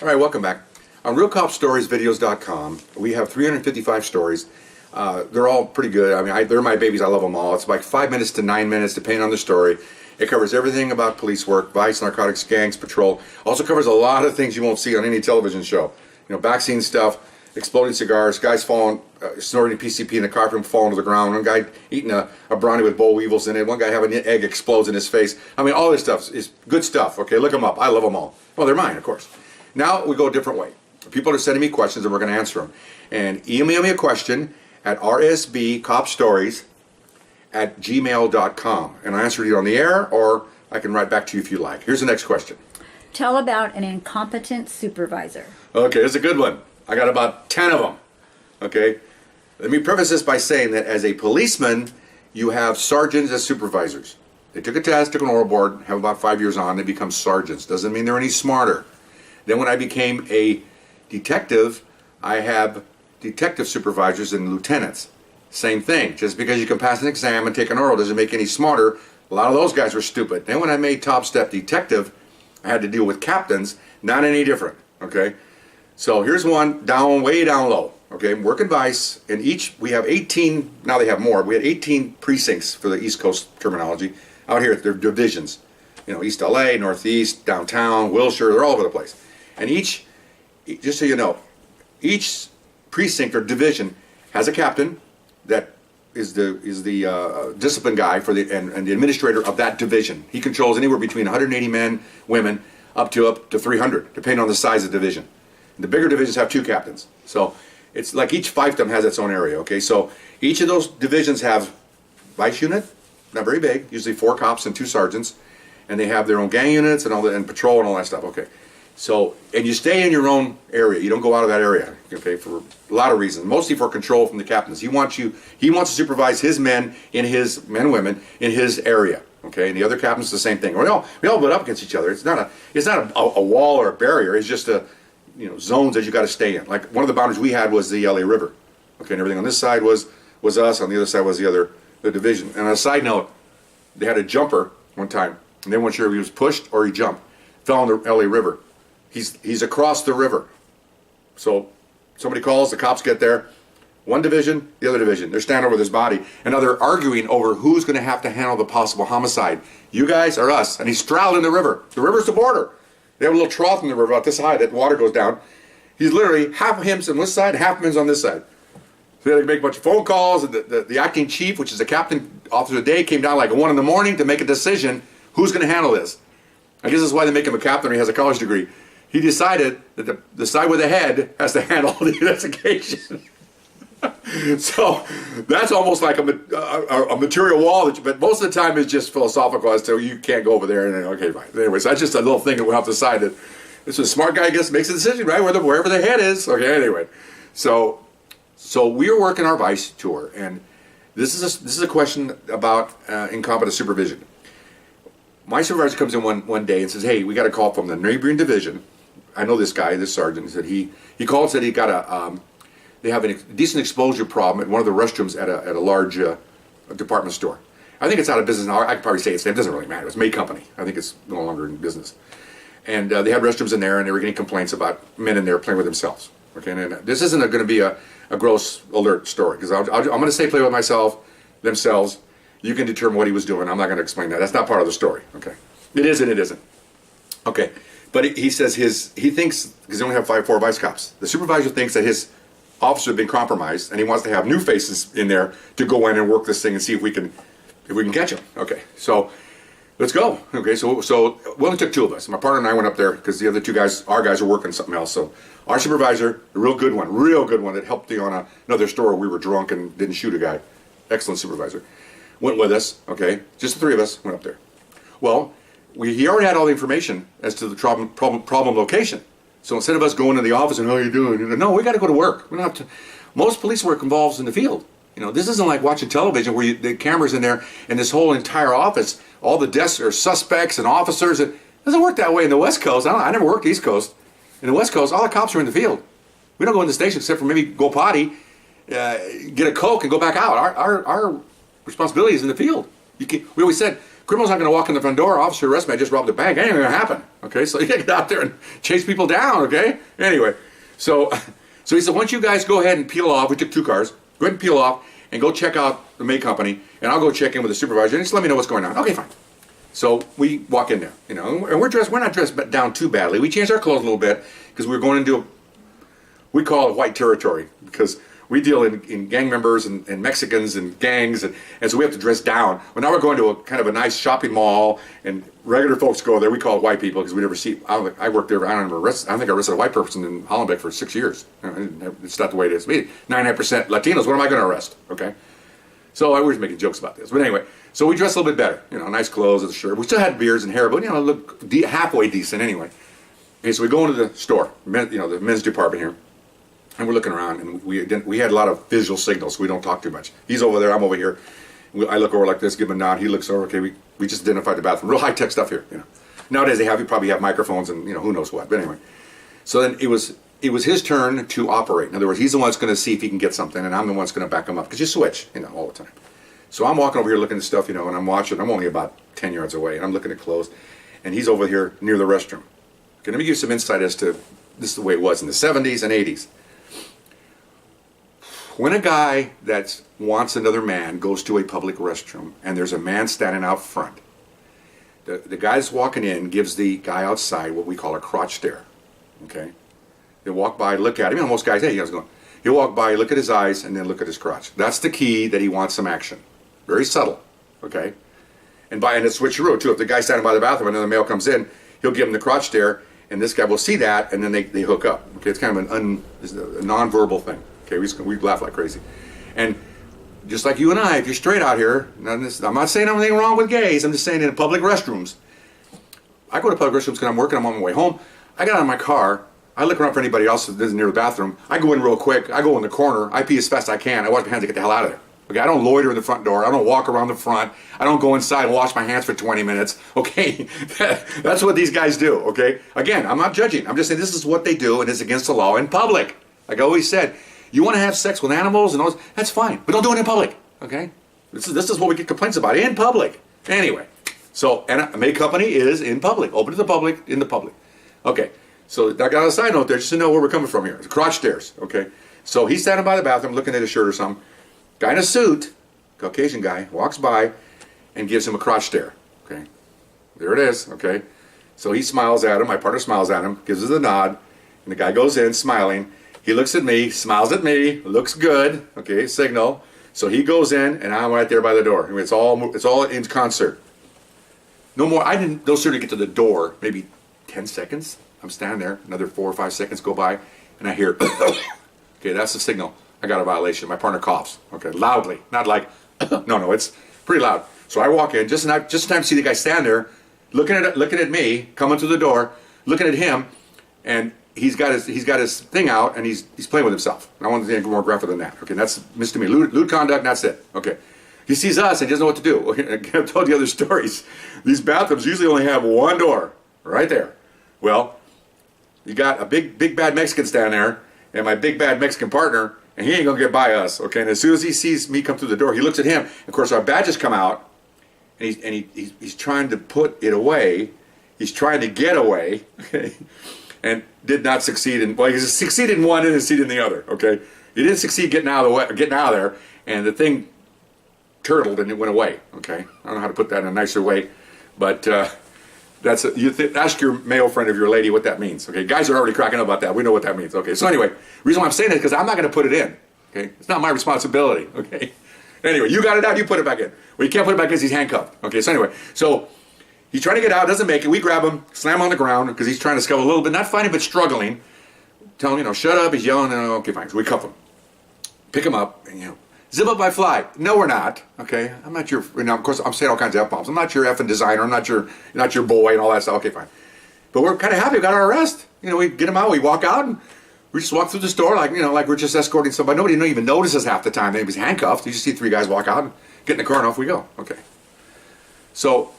All right, welcome back. On RealCopStoriesVideos.com, we have 355 stories. They're all pretty good. I mean, they're my babies. I love them all. It's like 5 minutes to 9 minutes, depending on the story. It covers everything about police work, vice, narcotics, gangs, patrol. Also covers a lot of things you won't see on any television show. You know, backseat stuff, exploding cigars, guys falling, snorting PCP in the car from falling to the ground. One guy eating a brownie with boll weevils in it. One guy having an egg explodes in his face. I mean, all this stuff is good stuff. Okay, look them up. I love them all. Well, they're mine, of course. Now we go a different way. People are sending me questions and we're going to answer them. And email me a question at rsbcopstories@gmail.com and I'll answer it on the air, or I can write back to you if you like. Here's the next question. Tell about an incompetent supervisor. Okay, this is a good one. I got about 10 of them. Okay, let me preface this by saying that as a policeman, you have sergeants as supervisors. They took a test, took an oral board, have about 5 years on, they become sergeants. Doesn't mean they're any smarter. Then when I became a detective, I have detective supervisors and lieutenants. Same thing. Just because you can pass an exam and take an oral doesn't make you any smarter. A lot of those guys were stupid. Then when I made top step detective, I had to deal with captains. Not any different. Okay. So here's one down, way down low. Okay. Working vice. In each, we have 18. Now they have more. We had 18 precincts for the East Coast terminology. Out here, they're divisions. You know, East LA, Northeast, downtown, Wilshire. They're all over the place. And each, just so you know, each precinct or division has a captain that is the discipline guy for the and the administrator of that division. He controls anywhere between 180 men, women, up to 300, depending on the size of the division. And the bigger divisions have 2 captains. So it's like each fiefdom has its own area. Okay, so each of those divisions have vice unit, not very big, usually 4 cops and 2 sergeants, and they have their own gang units and all that, and patrol and all that stuff. Okay. So, and you stay in your own area. You don't go out of that area, okay, for a lot of reasons. Mostly for control from the captains. He wants to supervise his men and women in his area, okay? And the other captains the same thing. We all butt up against each other. It's not a wall or a barrier. It's just zones that you got to stay in. Like one of the boundaries we had was the LA River, okay? And everything on this side was us. On the other side was the division. And on a side note, they had a jumper one time, and they weren't sure if he was pushed or he jumped. Fell in the LA River. He's across the river. So somebody calls, the cops get there. One division, the other division. They're standing over this body. And now they're arguing over who's going to have to handle the possible homicide. You guys or us? And he's straddled in the river. The river's the border. They have a little trough in the river about this high that water goes down. He's literally half of him's on this side, half of him's on this side. So they had to make a bunch of phone calls. And the acting chief, which is the captain officer of the day, came down like at 1 in the morning to make a decision. Who's going to handle this? I guess that's why they make him a captain or he has a college degree. He decided that the side with the head has to handle the investigation. So that's almost like a material wall, but most of the time it's just philosophical as to you can't go over there. And then, okay, fine. Anyways, that's just a little thing that we'll have to decide that it's a smart guy, I guess, makes a decision, right? Wherever the head is. Okay, anyway. So we're working our vice tour, and this is a question about incompetent supervision. My supervisor comes in one day and says, "Hey, we got a call from the neighboring division. I know this guy, this sergeant." He said he called and said he got they have a decent exposure problem at one of the restrooms at a large department store. I think it's out of business now. I could probably say its name. It doesn't really matter. It's May Company. I think it's no longer in business. And they had restrooms in there, and they were getting complaints about men in there playing with themselves. Okay, and this isn't going to be a gross alert story, because I'm going to say play with themselves. You can determine what he was doing. I'm not going to explain that. That's not part of the story. Okay, it is and it isn't. Okay. But he says he thinks, because they only have 4 vice cops, the supervisor thinks that his officer has been compromised, and he wants to have new faces in there to go in and work this thing and see if we can catch him. Okay, so let's go. Okay, so we only took 2 of us. My partner and I went up there because the other 2 guys, our guys, are working something else. So our supervisor, a real good one that helped me on another store where we were drunk and didn't shoot a guy. Excellent supervisor. Went with us. Okay, just the 3 of us went up there. Well, he already had all the information as to the problem location. So instead of us going to the office and how are you doing? No, we got to go to work. We don't have to. Most police work involves in the field. This isn't like watching television where the camera's in there and this whole entire office, all the desks are suspects and officers. It doesn't work that way in the West Coast. I never worked East Coast. In the West Coast, all the cops are in the field. We don't go in the station except for maybe go potty, get a Coke, and go back out. Our responsibility is in the field. We always said Criminal's not going to walk in the front door. Officer, arrest me. I just robbed a bank. That ain't going to happen. Okay, so you got to get out there and chase people down. Okay. Anyway, so he said, "Why don't you guys go ahead and peel off?" We took 2 cars. Go ahead and peel off and go check out the maid company, and I'll go check in with the supervisor and just let me know what's going on. Okay, fine. So we walk in there, you know, and we're not dressed down too badly. We changed our clothes a little bit because we were going into we call it white territory because we deal in gang members and Mexicans and gangs, and so we have to dress down. Well, now we're going to a kind of a nice shopping mall, and regular folks go there. We call it white people because we never see. I worked there. I don't think I arrested a white person in Hollenbeck for 6 years. It's not the way it is. 99% Latinos. What am I going to arrest? Okay. So I was making jokes about this, but anyway. So we dressed a little bit better. You know, nice clothes, a shirt. We still had beards and hair, but you know, look halfway decent anyway. Okay, so we go into the store, the men's department here. And we're looking around, and we had a lot of visual signals, so we don't talk too much. He's over there, I'm over here. I look over like this, give him a nod. He looks over. Okay, we just identified the bathroom. Real high tech stuff here. You know, nowadays you probably have microphones and who knows what. But anyway, so then it was his turn to operate. In other words, he's the one that's going to see if he can get something, and I'm the one that's going to back him up because you switch, all the time. So I'm walking over here looking at stuff, and I'm watching. I'm only about 10 yards away, and I'm looking at clothes, and he's over here near the restroom. Okay, let me give you some insight as to this is the way it was in the 70s and 80s. When a guy that wants another man goes to a public restroom and there's a man standing out front, the guy that's walking in gives the guy outside what we call a crotch stare. Okay? They walk by, look at him. Most guys, hey, how's it going? He'll walk by, look at his eyes, and then look at his crotch. That's the key that he wants some action. Very subtle. Okay? And it's switcheroo, too. If the guy's standing by the bathroom and then the male comes in, he'll give him the crotch stare, and this guy will see that, and then they hook up. Okay? It's kind of a non-verbal thing. Okay, we laugh like crazy. And just like you and I, if you're straight out here, I'm not saying anything wrong with gays, I'm just saying in public restrooms. I go to public restrooms because I'm working, I'm on my way home. I get out of my car, I look around for anybody else that isn't near the bathroom. I go in real quick, I go in the corner, I pee as fast as I can, I wash my hands to get the hell out of there. Okay, I don't loiter in the front door, I don't walk around the front, I don't go inside and wash my hands for 20 minutes. Okay, that's what these guys do, okay? Again, I'm not judging, I'm just saying this is what they do and it's against the law in public. Like I always said, you want to have sex with animals and all this, that's fine, but don't do it in public, okay? This is what we get complaints about, in public. Anyway, so, and a maid company is in public, open to the public, in the public. Okay, so I got a side note there just to know where we're coming from here. It's crotch stairs, okay? So he's standing by the bathroom looking at his shirt or something. Guy in a suit, Caucasian guy, walks by and gives him a crotch stare, okay? There it is, okay? So he smiles at him, my partner smiles at him, gives us a nod, and the guy goes in smiling. He looks at me, smiles at me, looks good, okay, signal. So he goes in, and I'm right there by the door. I mean, it's all in concert. No more, I didn't no sooner get to the door, maybe 10 seconds. I'm standing there, another 4 or 5 seconds go by, and I hear, okay, that's the signal. I got a violation. My partner coughs, okay, loudly, not like, no, it's pretty loud. So I walk in, just in time to see the guy stand there, looking at me, coming through the door, looking at him, and he's got his thing out, and he's playing with himself. And I want to get more graphic than that. Okay, that's misdemeanor, lewd conduct, and that's it. Okay, he sees us and he doesn't know what to do. Okay, I've told you other stories. These bathrooms usually only have one door, right there. Well, you got a big bad Mexican standing there, and my big bad Mexican partner, and he ain't gonna get by us. Okay, and as soon as he sees me come through the door, he looks at him. Of course, our badges come out, and he's trying to put it away. He's trying to get away. Okay. And did not succeed in, well, he succeeded in one and succeeded in the other, okay? He didn't succeed getting out of there, and the thing turtled and it went away, okay? I don't know how to put that in a nicer way, but ask your male friend of your lady what that means, okay? Guys are already cracking up about that. We know what that means, okay? So anyway, the reason why I'm saying that is because I'm not going to put it in, okay? It's not my responsibility, okay? Anyway, you got it out, you put it back in. Well, you can't put it back in because he's handcuffed, okay? So anyway, he's trying to get out, doesn't make it. We grab him, slam him on the ground because he's trying to scuttle a little bit, not fighting but struggling. Tell him, shut up. He's yelling. Okay, fine. So we cuff him, pick him up, and zip up my fly. No, we're not. Okay, I'm not your. Of course, I'm saying all kinds of f-bombs. I'm not your effing designer. I'm not your boy and all that stuff. Okay, fine. But we're kind of happy we got our arrest. We get him out. We walk out and we just walk through the store like we're just escorting somebody. Nobody even notices half the time that he's handcuffed. You just see 3 guys walk out and get in the car and off we go. Okay, so.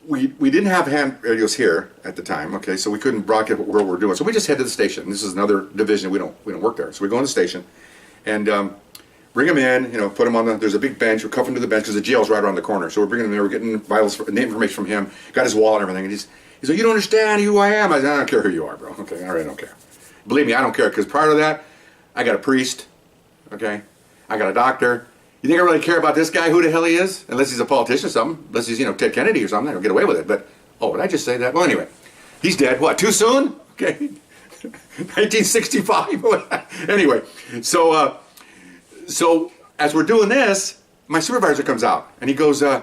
We didn't have hand radios here at the time, okay, so we couldn't broadcast what we're doing. So we just head to the station. This is another division. We don't work there. So we go in the station, and bring him in, put him on there's a big bench, we're cuffing to the bench because the jail's right around the corner. So we're bringing him there, we're getting the information from him, got his wallet and everything, and he's like, you don't understand who I am. I don't care who you are, bro. Okay, all right, I don't care. Believe me, I don't care, because prior to that, I got a priest, okay? I got a doctor. You think I really care about this guy, who the hell he is? Unless he's a politician or something. Unless he's, Ted Kennedy or something. I'll get away with it. But, did I just say that? Well, anyway. He's dead. What, too soon? Okay. 1965. Anyway. So as we're doing this, my supervisor comes out. And he goes, hey,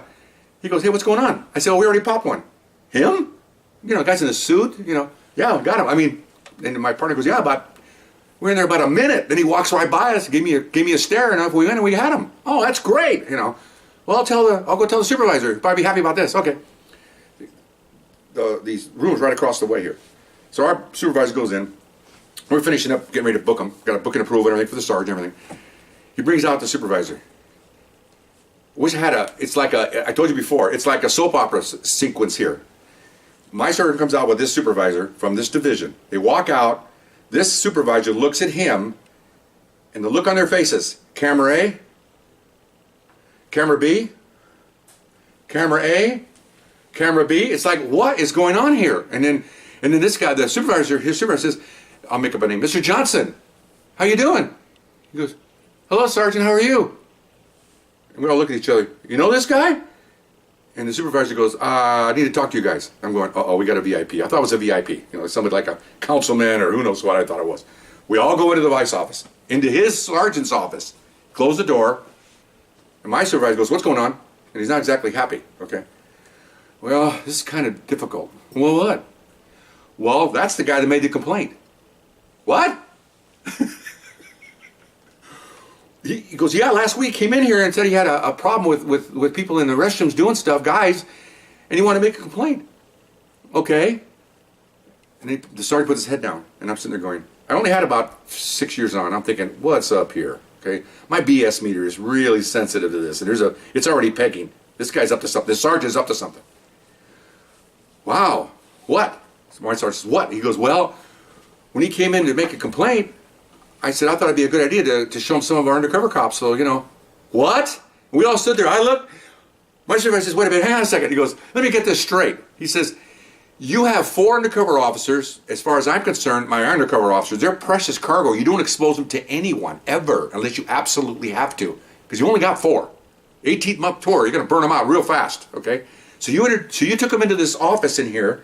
what's going on? I said, we already popped one. Him? Guy's in a suit. Yeah, got him. I mean, and my partner goes, yeah, we're in there about a minute. Then he walks right by us, gave me a stare, and we went and we had him. Oh, that's great, Well, I'll go tell the supervisor. He'll probably be happy about this. Okay. These rooms right across the way here. So our supervisor goes in. We're finishing up, getting ready to book him. Got a booking approval and everything for the sergeant and everything. He brings out the supervisor. I told you before, it's like a soap opera sequence here. My sergeant comes out with this supervisor from this division. They walk out. This supervisor looks at him, and the look on their faces, camera A, camera B, camera A, camera B. It's like, what is going on here? And then this guy, his supervisor says, I'll make up a name, Mr. Johnson, how you doing? He goes, hello, Sergeant, how are you? And we all look at each other. You know this guy? And the supervisor goes, I need to talk to you guys. I'm going, we got a VIP. I thought it was a VIP. Somebody like a councilman or who knows what I thought it was. We all go into the vice office, into his sergeant's office, close the door, and my supervisor goes, what's going on? And he's not exactly happy, okay? Well, this is kind of difficult. Well, what? Well, that's the guy that made the complaint. What? He goes, yeah, last week came in here and said he had a problem with people in the restrooms doing stuff, guys, and he wanted to make a complaint. Okay. And the sergeant puts his head down, and I'm sitting there going, I only had about 6 years on. I'm thinking, what's up here? Okay. My BS meter is really sensitive to this, and it's already pegging. This guy's up to something. This sergeant's up to something. Wow. What? So my sergeant says, what? He goes, well, when he came in to make a complaint, I said, I thought it'd be a good idea to show him some of our undercover cops. So, what? We all stood there. I looked. My supervisor says, wait a minute, hang on a second. He goes, let me get this straight. He says, you have 4 undercover officers. As far as I'm concerned, my undercover officers, they're precious cargo. You don't expose them to anyone, ever, unless you absolutely have to. Because you only got 4. 18-month tour, you're going to burn them out real fast, okay? So you took them into this office in here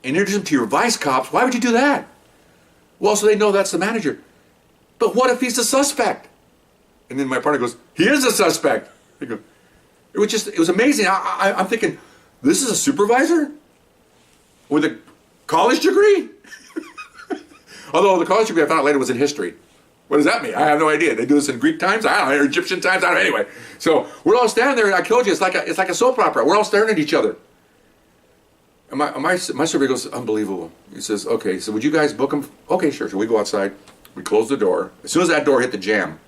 and introduced them to your vice cops. Why would you do that? Well, so they know that's the manager. But what if he's a suspect? And then my partner goes, he is a suspect. I go, it was amazing. I'm thinking, this is a supervisor with a college degree? Although the college degree I found out later was in history. What does that mean? I have no idea. They do this in Greek times? I don't know, or Egyptian times? I don't know. Anyway, so we're all standing there, and I told you, it's like a soap opera. We're all staring at each other. And my surveyor goes, unbelievable. He says, okay, so would you guys book him? Okay, sure. So we go outside. We close the door. As soon as that door hit the jam,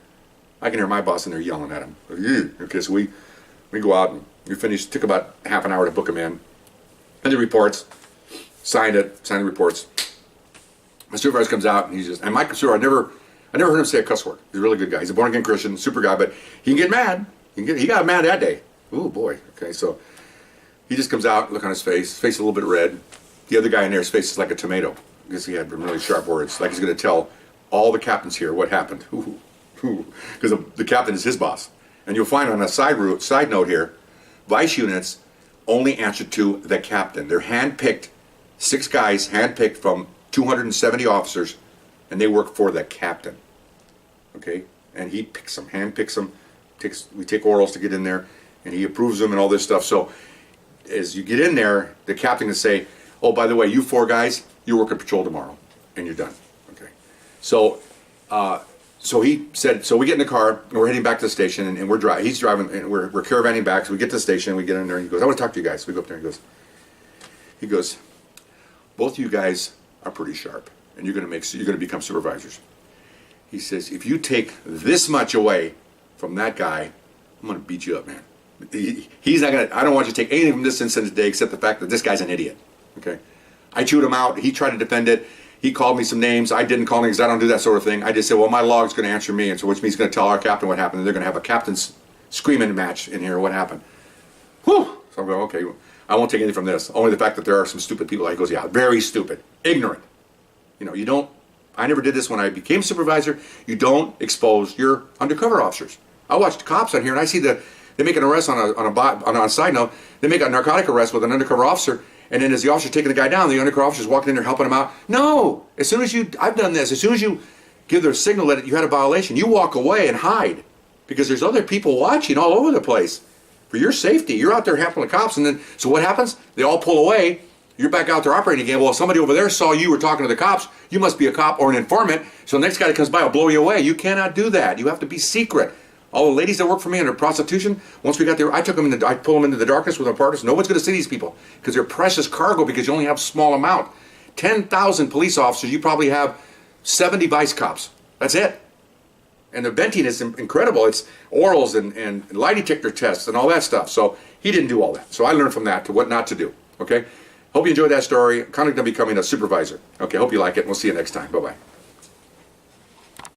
I can hear my boss in there yelling at him. Okay, so we go out and we finished. Took about half an hour to book him in. And the reports. Signed the reports. My supervisor comes out and my supervisor, I never heard him say a cuss word. He's a really good guy. He's a born again Christian, super guy, but he can get mad. He got mad that day. Oh boy. Okay, so he just comes out, look on his face a little bit red. The other guy in there's face is like a tomato. I guess he had really sharp words, like he's going to tell all the captains here what happened. Because the captain is his boss. And you'll find on a side note here, vice units only answer to the captain. They're handpicked, 6 guys handpicked from 270 officers, and they work for the captain. Okay? And he picks them, handpicks them. We take orals to get in there, and he approves them and all this stuff. So as you get in there, the captain can say, oh, by the way, you 4 guys, you work at patrol tomorrow, and you're done. Okay? So he said, so we get in the car, and we're heading back to the station, and he's driving, and we're caravanning back, so we get to the station, and we get in there, and he goes, I want to talk to you guys. So we go up there, and he goes, both of you guys are pretty sharp, and you're going to become supervisors. He says, if you take this much away from that guy, I'm going to beat you up, man. He's not going to, I don't want you to take anything from this incident today except the fact that this guy's an idiot. Okay? I chewed him out. He tried to defend it. He called me some names. I didn't call names. I don't do that sort of thing. I just said, well, my log's going to answer me, and so which means he's going to tell our captain what happened. And they're going to have a captain's screaming match in here. What happened? Whew. So I'm going, okay, I won't take anything from this. Only the fact that there are some stupid people. He goes, yeah, very stupid, ignorant. You know, you don't. I never did this when I became supervisor. You don't expose your undercover officers. I watched cops on here, and I see they make an arrest on a side note. They make a narcotic arrest with an undercover officer. And then as the officer's taking the guy down, the undercover officer's walking in there helping him out. No! As soon as I've done this, as soon as you give the signal that you had a violation, you walk away and hide. Because there's other people watching all over the place. For your safety, you're out there helping the cops, and then, so what happens? They all pull away, you're back out there operating again. Well, if somebody over there saw you were talking to the cops, you must be a cop or an informant, so the next guy that comes by will blow you away. You cannot do that. You have to be secret. All the ladies that work for me under prostitution, once we got there, I pull them into the darkness with our partners. No one's going to see these people because they're precious cargo because you only have a small amount. 10,000 police officers, you probably have 70 vice cops. That's it. And the venting is incredible. It's orals and lie detector tests and all that stuff. So he didn't do all that. So I learned from that to what not to do. Okay? Hope you enjoyed that story. Kind of becoming a supervisor. Okay, hope you like it. We'll see you next time. Bye-bye.